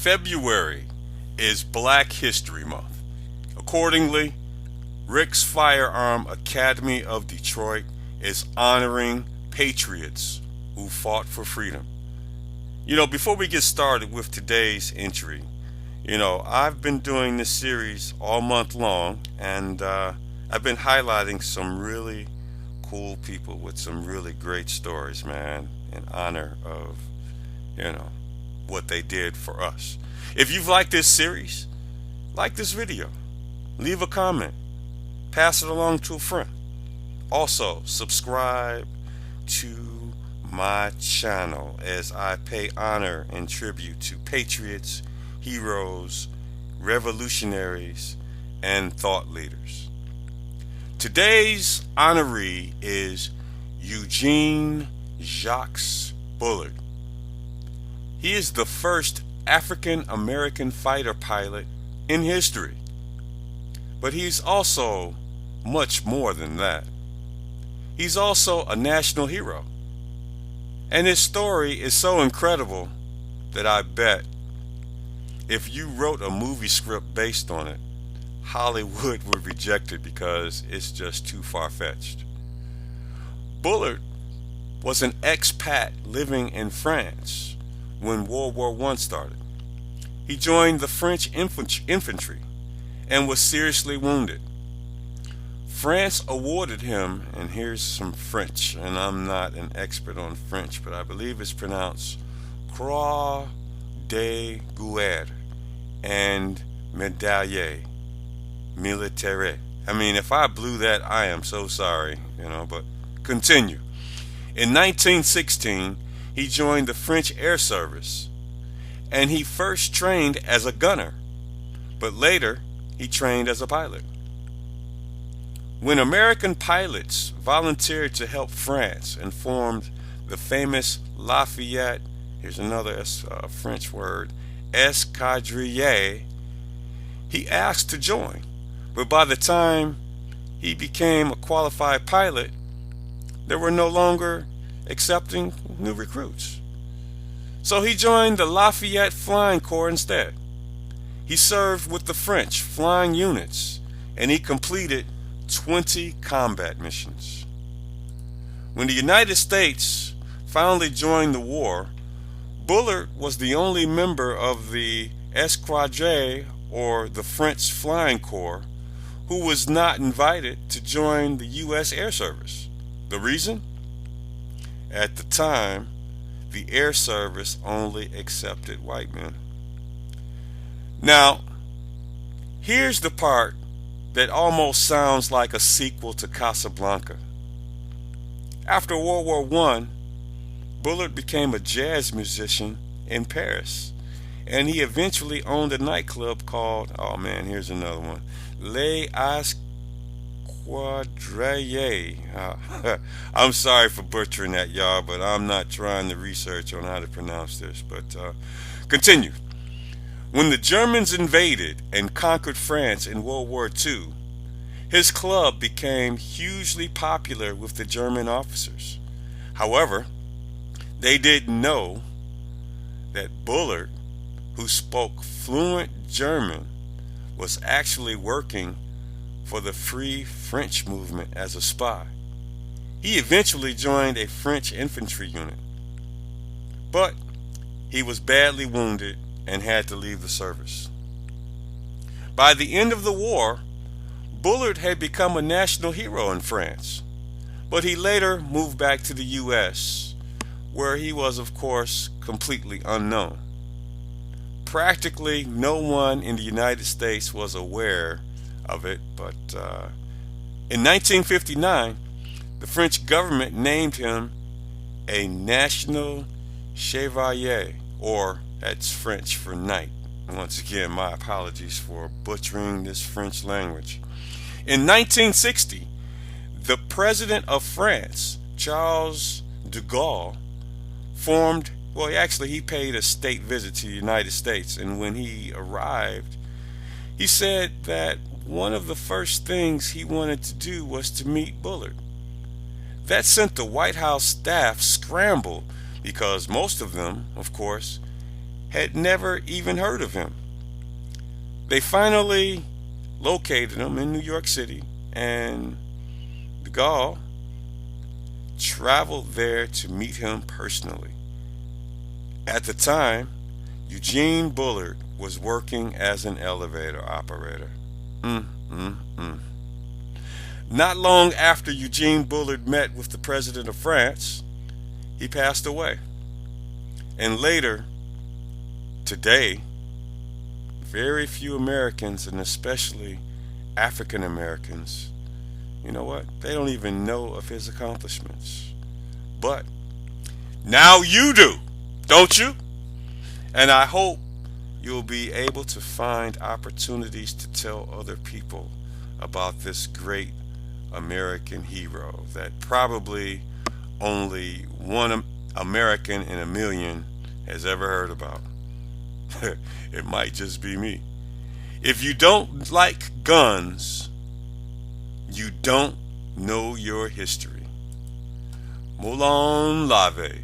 February is Black History Month. Accordingly, Rick's Firearm Academy of Detroit is honoring patriots who fought for freedom. Before we get started with today's entry, I've been doing this series all month long, and I've been highlighting some really cool people with some really great stories, man, in honor of, what they did for us. If you've liked this series, like this video, leave a comment, pass it along to a friend. Also, subscribe to my channel as I pay honor and tribute to patriots, heroes, revolutionaries, and thought leaders. Today's honoree is Eugene Jacques Bullard. He is the first African American fighter pilot in history. But he's also much more than that. He's also a national hero. And his story is so incredible that I bet if you wrote a movie script based on it, Hollywood would reject it because it's just too far-fetched. Bullard was an expat living in France when World War I started. He joined the French Infantry and was seriously wounded. France awarded him, and here's some French, and I'm not an expert on French, but I believe it's pronounced Croix de Guerre and Medaille, Militaire. If I blew that, I am so sorry, but continue. In 1916, he joined the French Air Service, and he first trained as a gunner, but later he trained as a pilot. When American pilots volunteered to help France and formed the famous Lafayette, here's another French word, Escadrille, he asked to join, but by the time he became a qualified pilot, they were no longer accepting new recruits. So he joined the Lafayette Flying Corps instead. He served with the French flying units, and he completed 20 combat missions. When the United States finally joined the war, Bullard was the only member of the Escadrille, or the French Flying Corps, who was not invited to join the U.S. Air Service. The reason? At the time, the Air Service only accepted white men. Now, here's the part that almost sounds like a sequel to Casablanca. After World War I, Bullard became a jazz musician in Paris, and he eventually owned a nightclub called, here's another one, Les Escadrilles. I'm sorry for butchering that, y'all, but I'm not trying to research on how to pronounce this, but continue. When the Germans invaded and conquered France in World War II, his club became hugely popular with the German officers. However, they didn't know that Bullard, who spoke fluent German, was actually working for the Free French movement as a spy. He eventually joined a French infantry unit, but he was badly wounded and had to leave the service. By the end of the war, Bullard had become a national hero in France, but he later moved back to the U.S., where he was, of course, completely unknown. Practically no one in the United States was aware of it, but in 1959, the French government named him a National Chevalier, or that's French for knight. Once again, my apologies for butchering this French language. In 1960, the President of France, Charles de Gaulle, he paid a state visit to the United States, and when he arrived, he said that one of the first things he wanted to do was to meet Bullard. That sent the White House staff scrambled because most of them, of course, had never even heard of him. They finally located him in New York City, and de Gaulle traveled there to meet him personally. At the time, Eugene Bullard was working as an elevator operator. Mm, mm, mm. Not long after Eugene Bullard met with the President of France, he passed away. And later, today, very few Americans, and especially African Americans, you know what? They don't even know of his accomplishments. But now you do, don't you? And I hope you'll be able to find opportunities to tell other people about this great American hero that probably only one American in a million has ever heard about. It might just be me. If you don't like guns, you don't know your history. Moulin Lave.